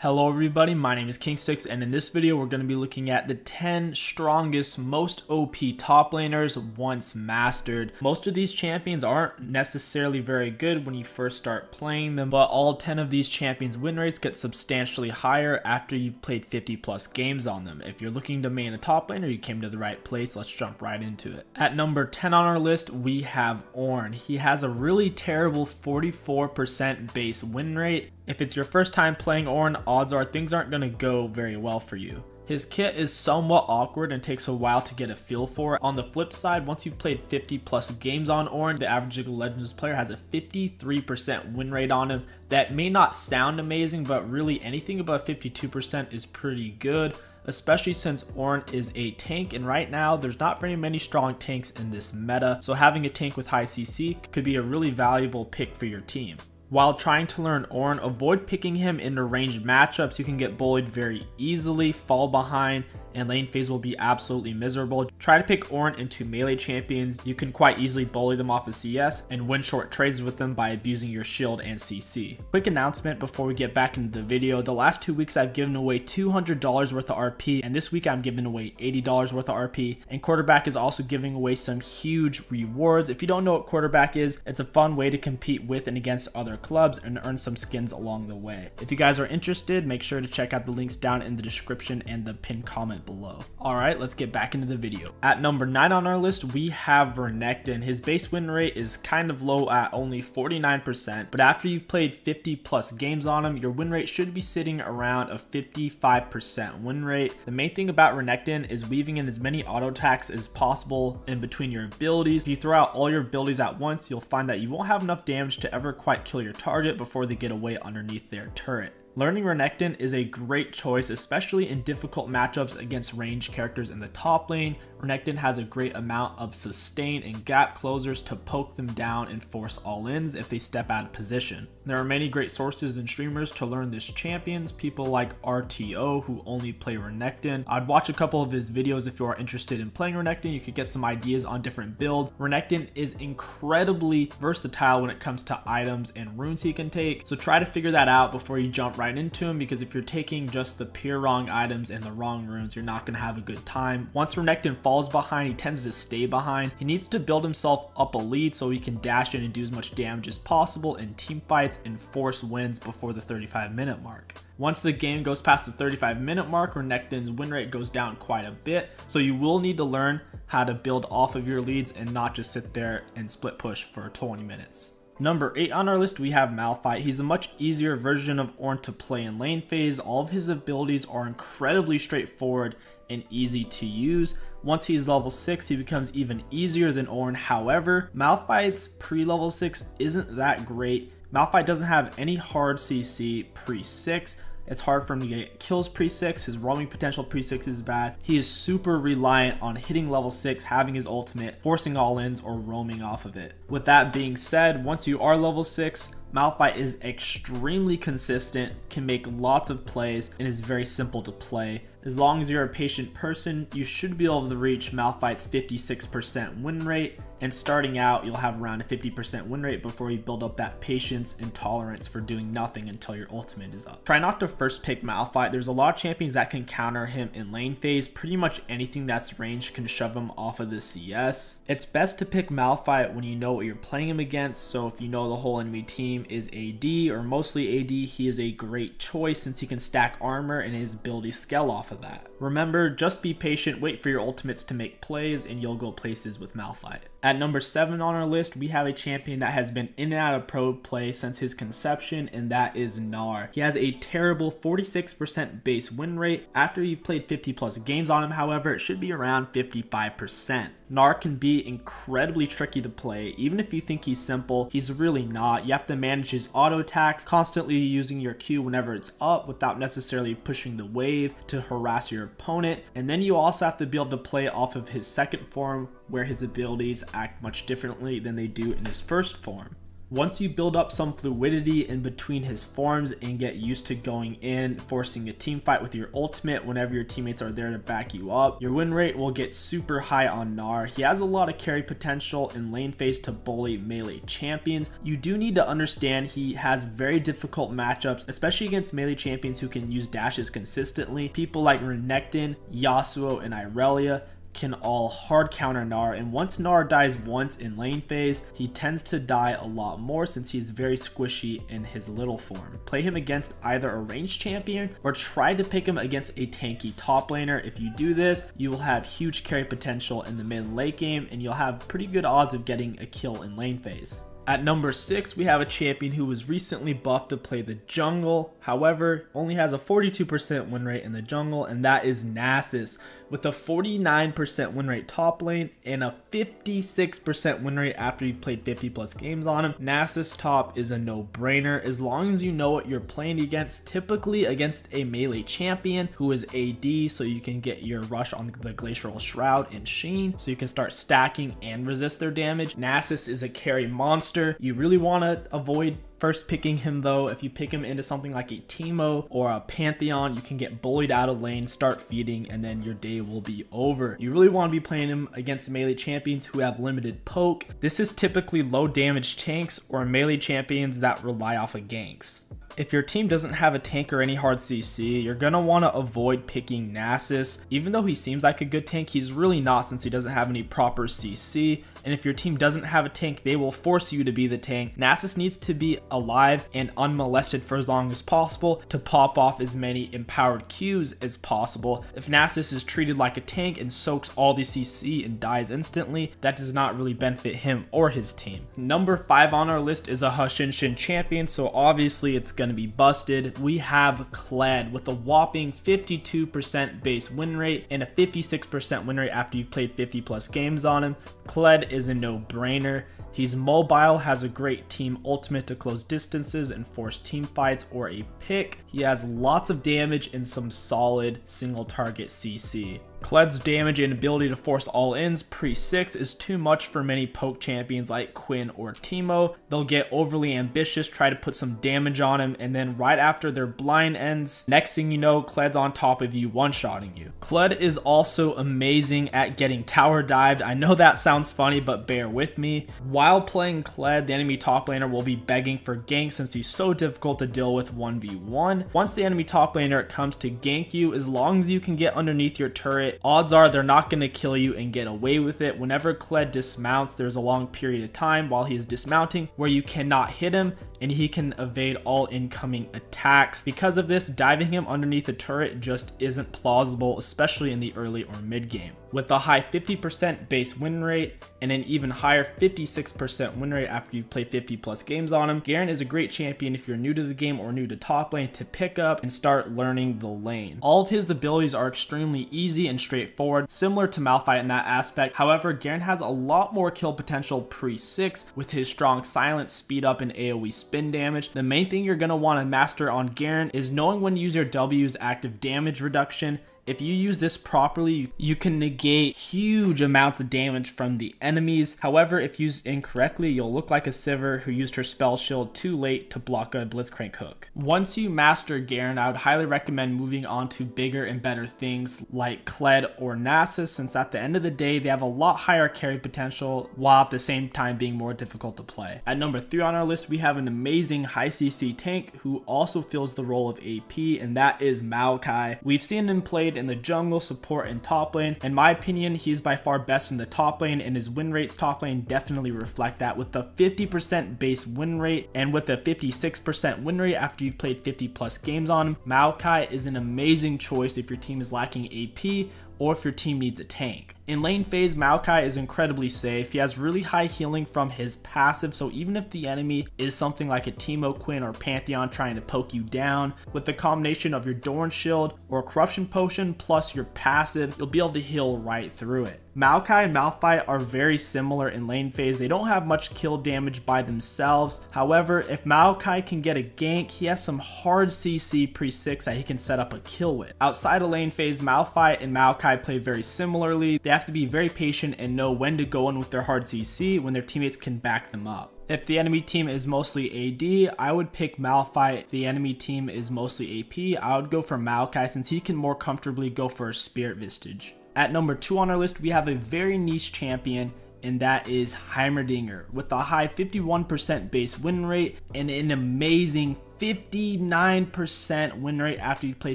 Hello everybody, my name is KingStix, and in this video we're going to be looking at the 10 strongest, most OP top laners once mastered. Most of these champions aren't necessarily very good when you first start playing them, but all 10 of these champions win rates get substantially higher after you've played 50 plus games on them. If you're looking to main a top laner, you came to the right place. Let's jump right into it. At number 10 on our list, we have Ornn. He has a really terrible 44% base win rate. If it's your first time playing Ornn, odds are things aren't going to go very well for you. His kit is somewhat awkward and takes a while to get a feel for. On the flip side, once you've played 50 plus games on Ornn, the average League of Legends player has a 53% win rate on him. That may not sound amazing, but really anything above 52% is pretty good, especially since Ornn is a tank, and right now there's not very many strong tanks in this meta, so having a tank with high CC could be a really valuable pick for your team. While trying to learn Ornn, avoid picking him into ranged matchups. You can get bullied very easily, fall behind, and lane phase will be absolutely miserable. Try to pick Ornn into melee champions. You can quite easily bully them off of CS and win short trades with them by abusing your shield and CC. Quick announcement before we get back into the video. The last 2 weeks I've given away $200 worth of RP, and this week I'm giving away $80 worth of RP, and Quarterback is also giving away some huge rewards. If you don't know what Quarterback is, it's a fun way to compete with and against other clubs and earn some skins along the way. If you guys are interested, make sure to check out the links down in the description and the pinned comment below. Alright, let's get back into the video. At number 9 on our list, we have Renekton. His base win rate is kind of low at only 49%, but after you've played 50 plus games on him, your win rate should be sitting around a 55% win rate. The main thing about Renekton is weaving in as many auto attacks as possible in between your abilities. If you throw out all your abilities at once, you'll find that you won't have enough damage to ever quite kill your target before they get away underneath their turret. Learning Renekton is a great choice, especially in difficult matchups against ranged characters in the top lane. Renekton has a great amount of sustain and gap closers to poke them down and force all-ins if they step out of position. There are many great sources and streamers to learn this champions, people like RTO who only play Renekton. I'd watch a couple of his videos if you are interested in playing Renekton. You could get some ideas on different builds. Renekton is incredibly versatile when it comes to items and runes he can take, so try to figure that out before you jump right into him, because if you're taking just the pure wrong items and the wrong runes, you're not going to have a good time. Once Renekton falls behind, he tends to stay behind. He needs to build himself up a lead so he can dash in and do as much damage as possible in team fights and force wins before the 35-minute mark. Once the game goes past the 35-minute mark, Renekton's win rate goes down quite a bit, so you will need to learn how to build off of your leads and not just sit there and split push for 20 minutes. Number 8 on our list, we have Malphite. He's a much easier version of Ornn to play in lane phase. All of his abilities are incredibly straightforward and easy to use. Once he's level 6, he becomes even easier than Ornn. However, Malphite's pre-level 6 isn't that great. Malphite doesn't have any hard CC pre-6. It's hard for him to get kills pre-6. His roaming potential pre-6 is bad. He is super reliant on hitting level 6, having his ultimate, forcing all-ins, or roaming off of it. With that being said, once you are level 6, Malphite is extremely consistent, can make lots of plays, and is very simple to play. As long as you're a patient person, you should be able to reach Malphite's 56% win rate, and starting out, you'll have around a 50% win rate before you build up that patience and tolerance for doing nothing until your ultimate is up. Try not to first pick Malphite. There's a lot of champions that can counter him in lane phase. Pretty much anything that's ranged can shove him off of the CS. It's best to pick Malphite when you know what you're playing him against, so if you know the whole enemy team is AD or mostly AD, he is a great choice since he can stack armor and his abilities scale off of that. Remember, just be patient, wait for your ultimates to make plays, and you'll go places with Malphite. At number 7 on our list, we have a champion that has been in and out of pro play since his conception, and that is Gnar. He has a terrible 46% base win rate. After you've played 50 plus games on him, however, it should be around 55%. Gnar can be incredibly tricky to play. Even if you think he's simple, he's really not. You have to manage his auto attacks, constantly using your Q whenever it's up without necessarily pushing the wave to harass your opponent. And then you also have to be able to play off of his second form, where his abilities act much differently than they do in his first form. Once you build up some fluidity in between his forms and get used to going in, forcing a team fight with your ultimate whenever your teammates are there to back you up, your win rate will get super high on Gnar. He has a lot of carry potential in lane phase to bully melee champions. You do need to understand he has very difficult matchups, especially against melee champions who can use dashes consistently. People like Renekton, Yasuo, and Irelia can all hard counter Gnar, and once Gnar dies once in lane phase, he tends to die a lot more since he's very squishy in his little form. Play him against either a ranged champion or try to pick him against a tanky top laner. If you do this, you will have huge carry potential in the mid and late game, and you'll have pretty good odds of getting a kill in lane phase. At number 6, we have a champion who was recently buffed to play the jungle. However, only has a 42% win rate in the jungle, and that is Nasus. With a 49% win rate top lane and a 56% win rate after you've played 50 plus games on him, Nasus top is a no-brainer as long as you know what you're playing against, typically against a melee champion who is AD, so you can get your rush on the Glacial Shroud and Sheen, so you can start stacking and resist their damage. Nasus is a carry monster. You really want to avoid first picking him though. If you pick him into something like a Teemo or a Pantheon, you can get bullied out of lane, start feeding, and then your day will be over. You really want to be playing him against melee champions who have limited poke. This is typically low damage tanks or melee champions that rely off of ganks. If your team doesn't have a tank or any hard CC, you're going to want to avoid picking Nasus. Even though he seems like a good tank, he's really not since he doesn't have any proper CC. And if your team doesn't have a tank, they will force you to be the tank. Nasus needs to be alive and unmolested for as long as possible to pop off as many empowered Qs as possible. If Nasus is treated like a tank and soaks all the CC and dies instantly, that does not really benefit him or his team. Number 5 on our list is a Hashinshin champion, so obviously it's going to be busted. We have Cled with a whopping 52% base win rate and a 56% win rate after you've played 50 plus games on him. Cled is a no-brainer. He's mobile, has a great team ultimate to close distances and force team fights or a pick. He has lots of damage and some solid single target CC. Cled's damage and ability to force all-ins pre-6 is too much for many poke champions like Quinn or Teemo. They'll get overly ambitious, try to put some damage on him, and then right after their blind ends, next thing you know, Cled's on top of you, one-shotting you. Cled is also amazing at getting tower dived. I know that sounds funny, but bear with me. While playing Cled, the enemy top laner will be begging for gank since he's so difficult to deal with 1v1. Once the enemy top laner comes to gank you, as long as you can get underneath your turret, odds are they're not going to kill you and get away with it. Whenever Cled dismounts, there's a long period of time while he is dismounting where you cannot hit him and he can evade all incoming attacks. Because of this, diving him underneath the turret just isn't plausible, especially in the early or mid game. With a high 50% base win rate and an even higher 56% win rate after you've played 50 plus games on him, Garen is a great champion if you're new to the game or new to top lane to pick up and start learning the lane. All of his abilities are extremely easy and straightforward, similar to Malphite in that aspect. However, Garen has a lot more kill potential pre-6 with his strong silence, speed up, and AoE spin damage. The main thing you're going to want to master on Garen is knowing when to use your W's active damage reduction. If you use this properly, you can negate huge amounts of damage from the enemies. However, if used incorrectly, you'll look like a Sivir who used her spell shield too late to block a Blitzcrank hook. Once you master Garen, I would highly recommend moving on to bigger and better things like Cled or Nasus, since at the end of the day, they have a lot higher carry potential while at the same time being more difficult to play. At number 3 on our list, we have an amazing high CC tank who also fills the role of AP, and that is Maokai. We've seen him played in the jungle, support, and top lane. In my opinion, he is by far best in the top lane, and his win rates top lane definitely reflect that. With the 50% base win rate and with a 56% win rate after you've played 50 plus games on him, Maokai is an amazing choice if your team is lacking AP or if your team needs a tank. In lane phase, Maokai is incredibly safe. He has really high healing from his passive, so even if the enemy is something like a Teemo, Quinn, or Pantheon trying to poke you down, with the combination of your Doran Shield or Corruption Potion plus your passive, you'll be able to heal right through it. Maokai and Malphite are very similar in lane phase. They don't have much kill damage by themselves. However, if Maokai can get a gank, he has some hard CC pre-6 that he can set up a kill with. Outside of lane phase, Malphite and Maokai play very similarly. They have to be very patient and know when to go in with their hard CC when their teammates can back them up. If the enemy team is mostly AD, I would pick Malphite. If the enemy team is mostly AP, I would go for Maokai since he can more comfortably go for a Spirit Vestige. At number 2 on our list, we have a very niche champion, and that is Heimerdinger. With a high 51% base win rate and an amazing 59% win rate after you play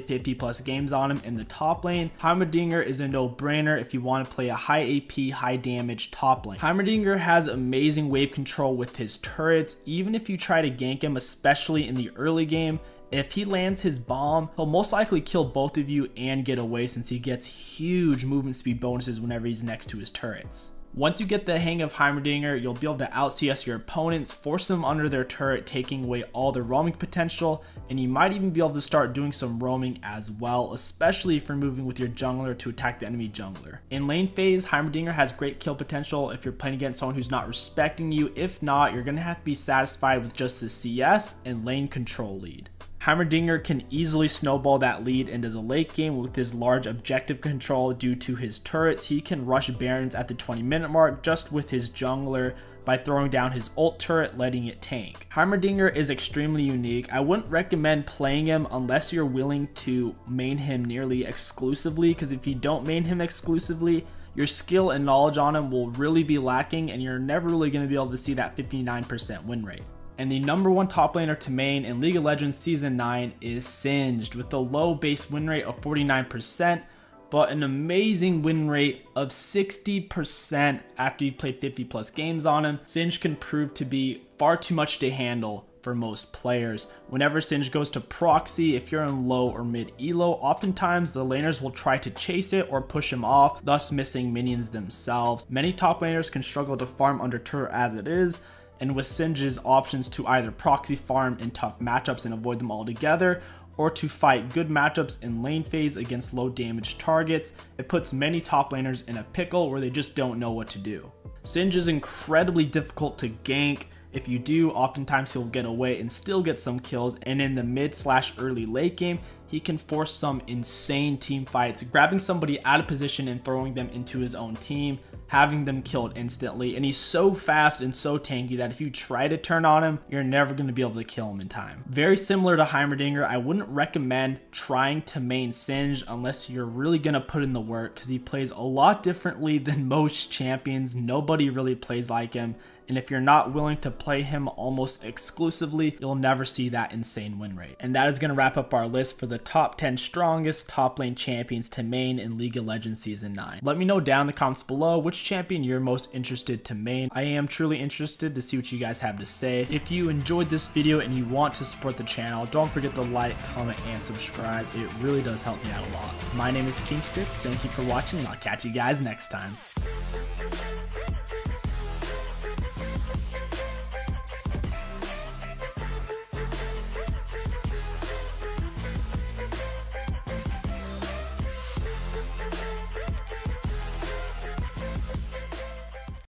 50 plus games on him in the top lane, Heimerdinger is a no-brainer if you want to play a high AP, high damage top lane. Heimerdinger has amazing wave control with his turrets. Even if you try to gank him, especially in the early game, if he lands his bomb, he'll most likely kill both of you and get away since he gets huge movement speed bonuses whenever he's next to his turrets. Once you get the hang of Heimerdinger, you'll be able to out-CS your opponents, force them under their turret, taking away all their roaming potential, and you might even be able to start doing some roaming as well, especially if you're moving with your jungler to attack the enemy jungler. In lane phase, Heimerdinger has great kill potential if you're playing against someone who's not respecting you. If not, you're going to have to be satisfied with just the CS and lane control lead. Heimerdinger can easily snowball that lead into the late game with his large objective control due to his turrets. He can rush Barons at the 20-minute mark just with his jungler by throwing down his ult turret, letting it tank. Heimerdinger is extremely unique. I wouldn't recommend playing him unless you're willing to main him nearly exclusively, because if you don't main him exclusively, your skill and knowledge on him will really be lacking and you're never really going to be able to see that 59% win rate. And the number 1 top laner to main in League of Legends Season 9 is Singed, with a low base win rate of 49%, but an amazing win rate of 60% after you've played 50 plus games on him. Singed can prove to be far too much to handle for most players. Whenever Singed goes to proxy, if you're in low or mid elo, oftentimes the laners will try to chase it or push him off, thus missing minions themselves. Many top laners can struggle to farm under turret as it is, and with Singe's options to either proxy farm in tough matchups and avoid them altogether, or to fight good matchups in lane phase against low damage targets, it puts many top laners in a pickle where they just don't know what to do. Singe is incredibly difficult to gank. If you do, oftentimes he'll get away and still get some kills, and in the mid/early late game, he can force some insane team fights, grabbing somebody out of position and throwing them into his own team, having them killed instantly. And he's so fast and so tanky that if you try to turn on him, you're never going to be able to kill him in time. Very similar to Heimerdinger, I wouldn't recommend trying to main Singed unless you're really going to put in the work, because he plays a lot differently than most champions. Nobody really plays like him, and if you're not willing to play him almost exclusively, you'll never see that insane win rate. And that is going to wrap up our list for the top 10 strongest top lane champions to main in League of Legends Season 9. Let me know down in the comments below which champion you're most interested to main. I am truly interested to see what you guys have to say. If you enjoyed this video and you want to support the channel, don't forget to like, comment, and subscribe. It really does help me out a lot. My name is KingStix. Thank you for watching, and I'll catch you guys next time.